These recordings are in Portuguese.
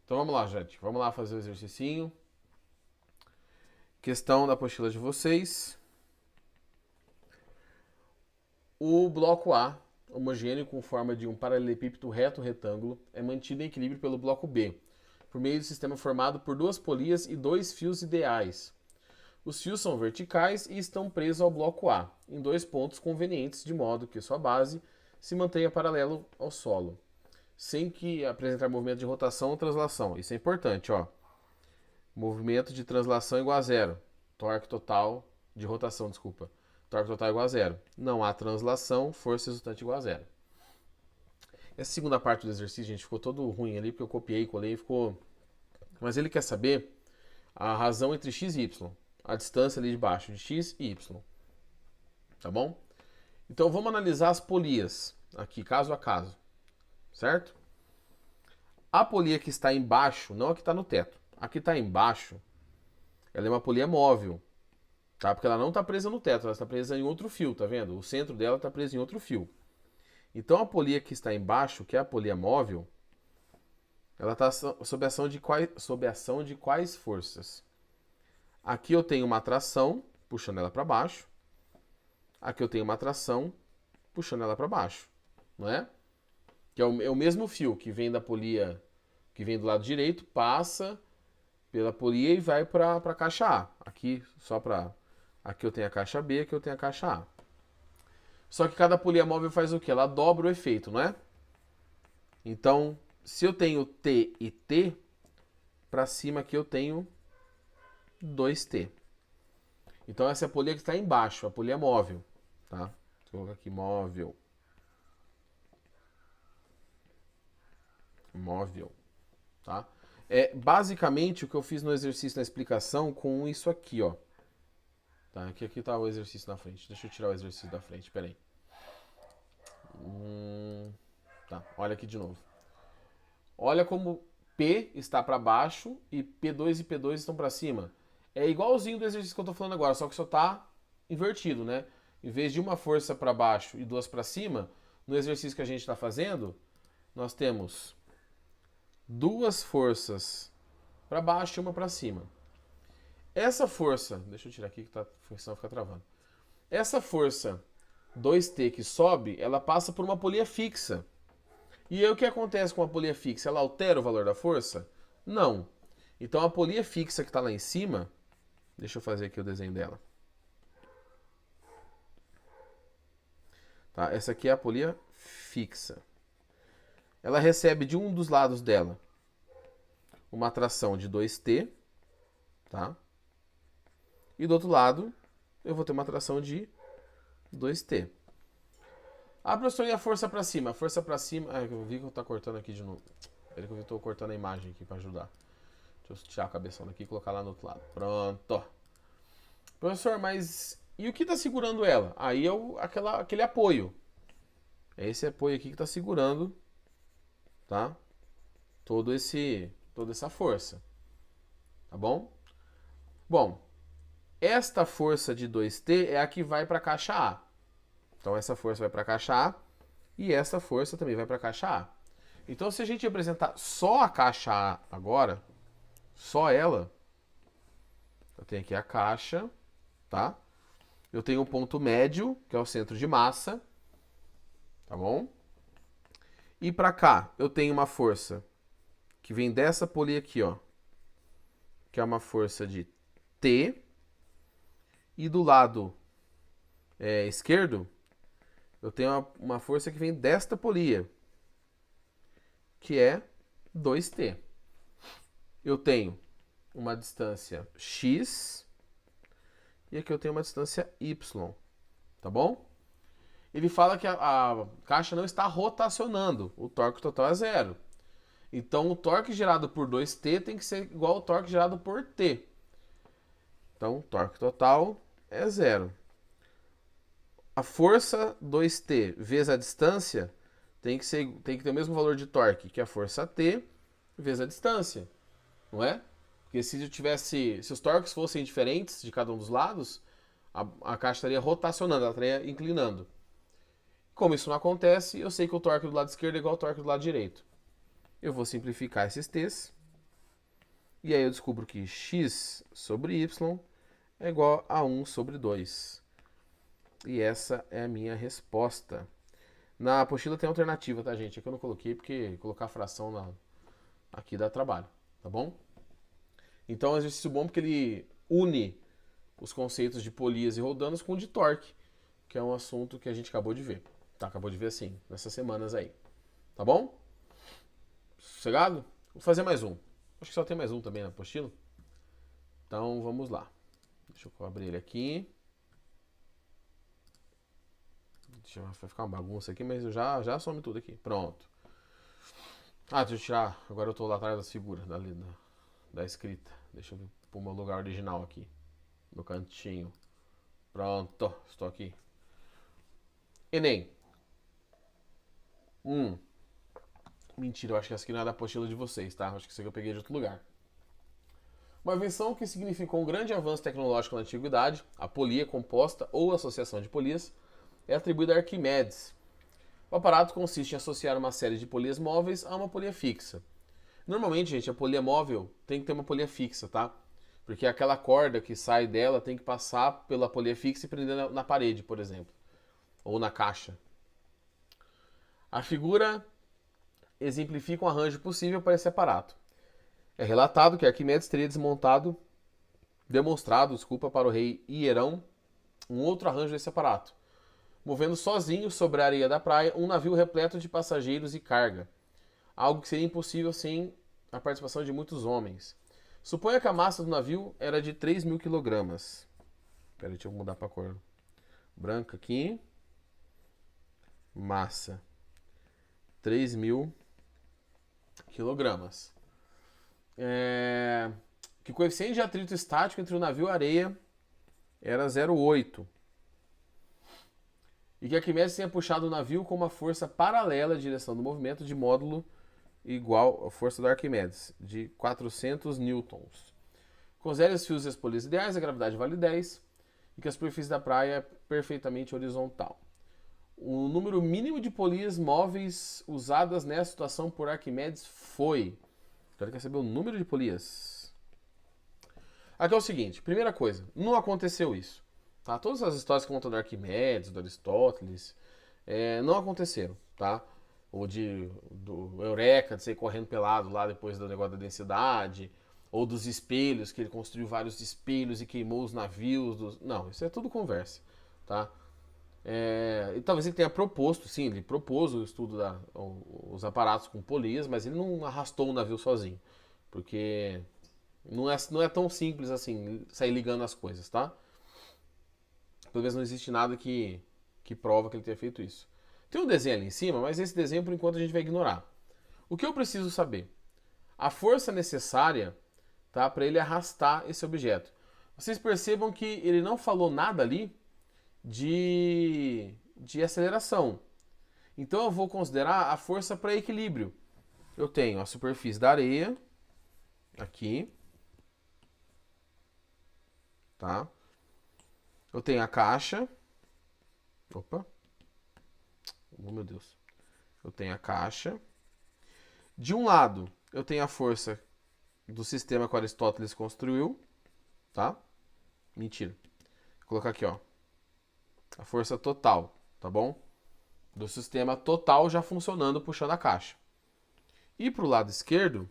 Então vamos lá, gente. Vamos lá fazer o exercício. Questão da apostila de vocês. O bloco A, homogêneo com forma de um paralelepípedo reto retângulo, é mantido em equilíbrio pelo bloco B, por meio do sistema formado por duas polias e dois fios ideais. Os fios são verticais e estão presos ao bloco A, em dois pontos convenientes, de modo que sua base se mantenha paralelo ao solo, sem que apresentar movimento de rotação ou translação. Isso é importante, ó. Movimento de translação igual a zero. Torque total de rotação, desculpa. Torque total igual a zero. Não há translação, força resultante igual a zero. Essa segunda parte do exercício, gente, ficou todo ruim ali, porque eu copiei, colei e ficou... Mas ele quer saber a razão entre x e y. A distância ali de baixo de x e y. Tá bom? Então vamos analisar as polias aqui, caso a caso. Certo? A polia que está embaixo, não a que está no teto. A que está embaixo, ela é uma polia móvel. Tá? Porque ela não está presa no teto, ela está presa em outro fio, tá vendo? O centro dela está preso em outro fio. Então a polia que está embaixo, que é a polia móvel, ela está sob ação de quais forças? Aqui eu tenho uma atração, puxando ela para baixo. Aqui eu tenho uma atração, puxando ela para baixo. Não é? Que é o mesmo fio que vem da polia, que vem do lado direito, passa pela polia e vai para a caixa A. Aqui, aqui eu tenho a caixa B, aqui eu tenho a caixa A. Só que cada polia móvel faz o quê? Ela dobra o efeito, não é? Então, se eu tenho T e T, para cima aqui eu tenho 2T. Então essa é a polia que está embaixo, a polia móvel. Tá? Vou colocar aqui móvel. Móvel. Tá? É basicamente o que eu fiz no exercício na explicação com isso aqui, ó. Tá? Aqui tá o exercício na frente. Deixa eu tirar o exercício da frente, peraí. Tá, olha aqui de novo. Olha como P está para baixo e P2 e P2 estão para cima. É igualzinho do exercício que eu estou falando agora, só que só está invertido, né? Em vez de uma força para baixo e duas para cima, no exercício que a gente está fazendo, nós temos duas forças para baixo e uma para cima. Essa força, deixa eu tirar aqui que a função fica travando. Essa força 2T que sobe, ela passa por uma polia fixa. E aí o que acontece com a polia fixa? Ela altera o valor da força? Não. Então a polia fixa que está lá em cima, deixa eu fazer aqui o desenho dela. Tá? Essa aqui é a polia fixa. Ela recebe de um dos lados dela uma atração de 2T, tá? E do outro lado eu vou ter uma atração de 2T. Ah, professor, e a força para cima? A força para cima... Ah, eu vi que eu tô cortando aqui de novo. Peraí que eu tô cortando a imagem aqui para ajudar. Deixa eu tirar a cabeção daqui e colocar lá no outro lado. Pronto. Professor, mas... E o que tá segurando ela? Aí é aquele apoio. É esse apoio aqui que tá segurando, tá? Toda essa força. Tá bom? Bom, esta força de 2T é a que vai para a caixa A. Então essa força vai para a caixa A e essa força também vai para a caixa A. Então se a gente apresentar só a caixa A agora, só ela, eu tenho aqui a caixa, tá? Eu tenho o ponto médio, que é o centro de massa, tá bom? E para cá eu tenho uma força que vem dessa polia aqui, ó, que é uma força de T, e do lado esquerdo eu tenho uma força que vem desta polia, que é 2T. Eu tenho uma distância x e aqui eu tenho uma distância y, tá bom? Ele fala que a caixa não está rotacionando, o torque total é zero. Então o torque gerado por 2T tem que ser igual ao torque gerado por T. Então o torque total é zero. A força 2T vezes a distância tem que ter o mesmo valor de torque que a força T vezes a distância, não é? Porque se os torques fossem diferentes de cada um dos lados, a caixa estaria rotacionando, ela estaria inclinando. Como isso não acontece, eu sei que o torque do lado esquerdo é igual ao torque do lado direito. Eu vou simplificar esses T's. E aí eu descubro que x sobre y é igual a 1 sobre 2. E essa é a minha resposta. Na apostila tem alternativa, tá, gente? Aqui eu não coloquei porque colocar fração aqui dá trabalho, tá bom? Então é um exercício bom porque ele une os conceitos de Polias e Roldanos com o de torque, que é um assunto que a gente acabou de ver. Tá, acabou de ver assim, nessas semanas aí. Tá bom? Sossegado? Vou fazer mais um. Acho que só tem mais um também na apostila. Então vamos lá. Deixa eu abrir ele aqui. Vai ficar uma bagunça aqui, mas eu já some tudo aqui. Pronto. Deixa eu tirar. Agora eu tô lá atrás das figuras da escrita. Deixa eu pôr o meu lugar original aqui. No cantinho. Pronto. Estou aqui. Enem. Mentira, eu acho que essa aqui não é da apostila de vocês, tá? Acho que isso aqui eu peguei de outro lugar. Uma invenção que significou um grande avanço tecnológico na antiguidade, a polia composta ou associação de polias, é atribuída a Arquimedes. O aparato consiste em associar uma série de polias móveis a uma polia fixa. Normalmente, gente, a polia móvel tem que ter uma polia fixa, tá? Porque aquela corda que sai dela tem que passar pela polia fixa e prender na parede, por exemplo. Ou na caixa. A figura exemplifica um arranjo possível para esse aparato. É relatado que Arquimedes teria demonstrado para o rei Hierão um outro arranjo desse aparato, movendo sozinho sobre a areia da praia um navio repleto de passageiros e carga, algo que seria impossível sem a participação de muitos homens. Suponha que a massa do navio era de 3.000 quilogramas. Espera, deixa eu mudar para a cor branca aqui. Massa 3.000 quilogramas. Que o coeficiente de atrito estático entre o navio e a areia era 0,8. E que Arquimedes tenha puxado o navio com uma força paralela à direção do movimento de módulo igual à força do Arquimedes, de 400 newtons. Considere os fios e as polias ideais, a gravidade vale 10, e que a superfície da praia é perfeitamente horizontal. O número mínimo de polias móveis usadas nessa situação por Arquimedes foi... Agora quer saber o número de polias. Aqui é o seguinte, primeira coisa, não aconteceu isso. Tá? Todas as histórias que contam do Arquimedes, do Aristóteles, não aconteceram, tá? Ou do Eureka, de sair correndo pelado lá depois do negócio da densidade, ou dos espelhos, que ele construiu vários espelhos e queimou os navios. Não, isso é tudo conversa, tá? E talvez ele tenha proposto, sim, ele propôs o estudo os aparatos com polias, mas ele não arrastou o navio sozinho, porque não é tão simples assim sair ligando as coisas, tá? Talvez não existe nada que prova que ele tenha feito isso. Tem um desenho ali em cima, mas esse desenho por enquanto a gente vai ignorar. O que eu preciso saber? A força necessária, tá, para ele arrastar esse objeto. Vocês percebam que ele não falou nada ali de aceleração. Então eu vou considerar a força para equilíbrio. Eu tenho a superfície da areia aqui, tá? Eu tenho a caixa. Opa. Oh, meu Deus. Eu tenho a caixa. De um lado, eu tenho a força do sistema que Aristóteles construiu, tá? Mentira. Vou colocar aqui, ó. A força total, tá bom? Do sistema total já funcionando, puxando a caixa. E pro lado esquerdo,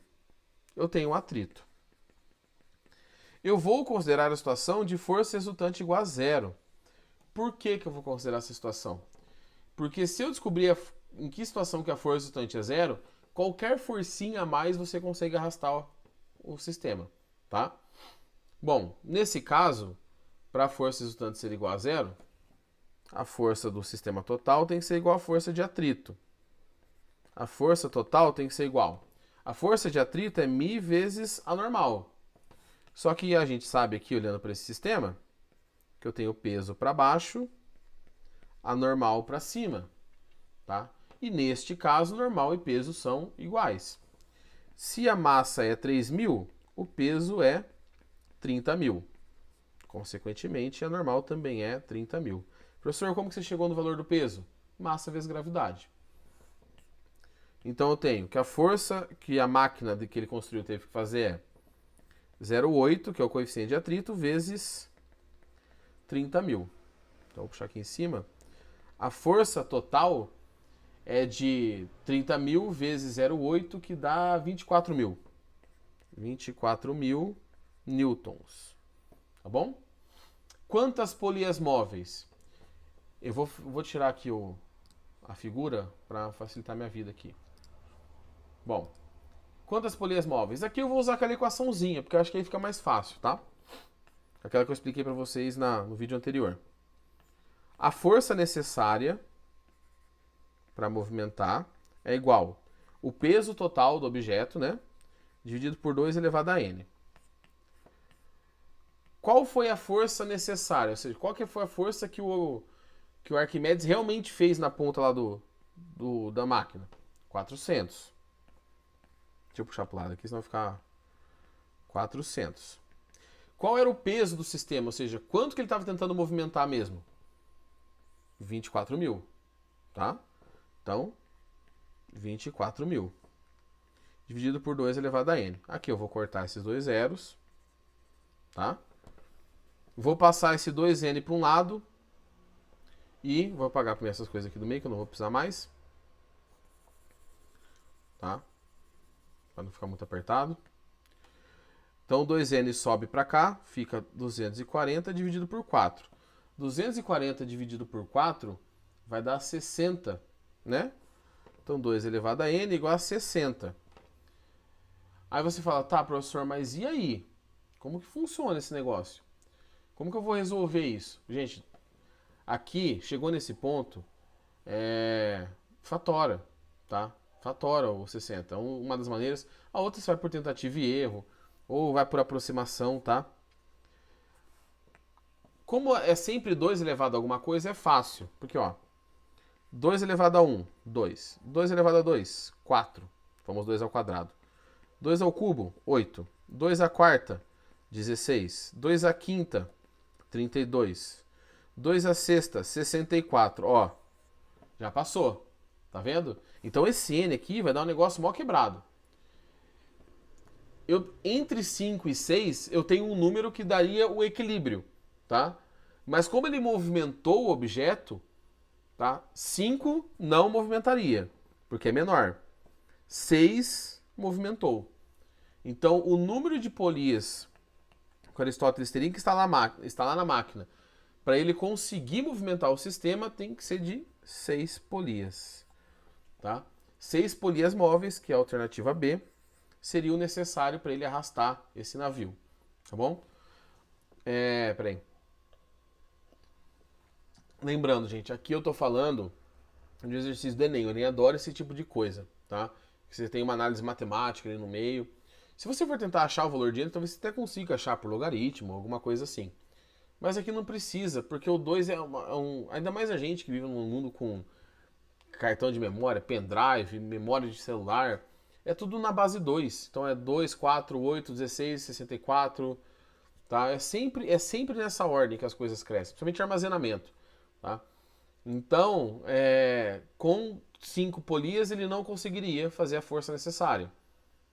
eu tenho um atrito. Eu vou considerar a situação de força resultante igual a zero. Por que eu vou considerar essa situação? Porque se eu descobrir em que situação que a força resultante é zero, qualquer forcinha a mais você consegue arrastar o sistema, tá? Bom, nesse caso, para a força resultante ser igual a zero, a força do sistema total tem que ser igual à força de atrito. A força total tem que ser igual. A força de atrito é μ vezes a normal. Só que a gente sabe aqui, olhando para esse sistema, que eu tenho peso para baixo, a normal para cima, tá? E neste caso, normal e peso são iguais. Se a massa é 3.000, o peso é 30.000. Consequentemente, a normal também é 30.000. Professor, como que você chegou no valor do peso? Massa vezes gravidade. Então eu tenho que a força que a máquina que ele construiu teve que fazer é 0,8, que é o coeficiente de atrito, vezes 30.000. Então, vou puxar aqui em cima. A força total é de 30.000 vezes 0,8, que dá 24.000. 24.000 newtons. Tá bom? Quantas polias móveis? Eu vou tirar aqui a figura para facilitar minha vida aqui. Bom, quantas polias móveis? Aqui eu vou usar aquela equaçãozinha, porque eu acho que aí fica mais fácil, tá? Aquela que eu expliquei para vocês no vídeo anterior. A força necessária para movimentar é igual o peso total do objeto, né? Dividido por 2 elevado a n. Qual foi a força necessária? Ou seja, qual que foi a força que o Arquimedes realmente fez na ponta lá da máquina? 400. Deixa eu puxar para o lado aqui, senão vai ficar 400. Qual era o peso do sistema? Ou seja, quanto que ele estava tentando movimentar mesmo? 24.000. Tá? Então, 24.000. Dividido por 2 elevado a n. Aqui eu vou cortar esses dois zeros. Tá? Vou passar esse 2n para um lado. E vou apagar primeiro essas coisas aqui do meio, que eu não vou precisar mais. Tá? Para não ficar muito apertado. Então, o 2n sobe para cá, fica 240 dividido por 4. 240 dividido por 4 vai dar 60, né? Então, 2 elevado a n igual a 60. Aí você fala, tá, professor, mas e aí? Como que funciona esse negócio? Como que eu vou resolver isso? Gente, aqui, chegou nesse ponto, fatora, tá? Fatora o 60. Uma das maneiras. A outra você vai por tentativa e erro, ou vai por aproximação, tá? Como é sempre 2 elevado a alguma coisa, é fácil. Porque, ó, 2 elevado a 1, 2. 2 elevado a 2, 4. Vamos 2 ao quadrado. 2 ao cubo, 8. 2 à quarta, 16. 2 à quinta, 32. 2 à sexta, 64. Ó, já passou. Tá vendo? Então esse n aqui vai dar um negócio mó quebrado. Entre 5 e 6, eu tenho um número que daria o equilíbrio, tá? Mas como ele movimentou o objeto, tá? 5 não movimentaria, porque é menor. 6 movimentou. Então, o número de polias que Aristóteles teria que instalar na máquina para ele conseguir movimentar o sistema tem que ser de 6 polias. Tá? 6 polias móveis, que é a alternativa B, seria o necessário para ele arrastar esse navio. Tá bom? Peraí. Lembrando, gente, aqui eu tô falando de exercício do Enem. Eu nem adoro esse tipo de coisa, tá? Você tem uma análise matemática ali no meio. Se você for tentar achar o valor de n, talvez você até consiga achar por logaritmo, alguma coisa assim. Mas aqui não precisa, porque o 2 ainda mais a gente que vive num mundo com cartão de memória, pendrive, memória de celular, é tudo na base 2. Então é 2, 4, 8, 16, 64, tá? É sempre nessa ordem que as coisas crescem, principalmente armazenamento, tá? Então, com 5 polias ele não conseguiria fazer a força necessária,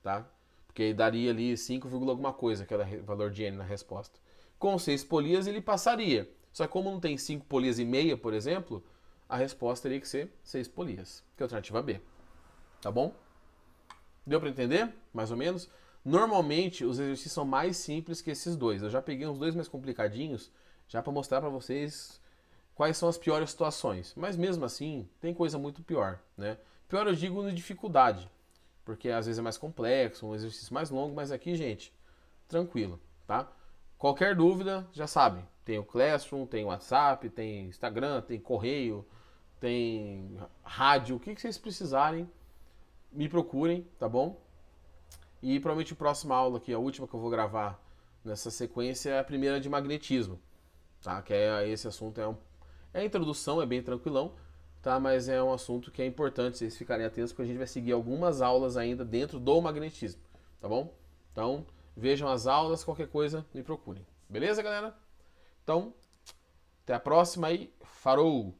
tá? Porque daria ali 5, alguma coisa, que era o valor de n na resposta. Com 6 polias ele passaria. Só que como não tem 5 polias e meia, por exemplo, a resposta teria que ser 6 polias, que é a alternativa B. Tá bom? Deu para entender? Mais ou menos? Normalmente, os exercícios são mais simples que esses dois. Eu já peguei uns dois mais complicadinhos, já para mostrar para vocês quais são as piores situações. Mas mesmo assim, tem coisa muito pior, né? Pior eu digo na dificuldade, porque às vezes é mais complexo, um exercício mais longo, mas aqui, gente, tranquilo, tá? Qualquer dúvida, já sabe, tem o Classroom, tem o WhatsApp, tem Instagram, tem correio, tem rádio, o que vocês precisarem, me procurem, tá bom? E provavelmente a próxima aula aqui, a última que eu vou gravar nessa sequência, é a primeira de magnetismo, tá? Que esse assunto a introdução, é bem tranquilão, tá? Mas é um assunto que é importante vocês ficarem atentos, porque a gente vai seguir algumas aulas ainda dentro do magnetismo, tá bom? Então, vejam as aulas, qualquer coisa, me procurem. Beleza, galera? Então, até a próxima e farou!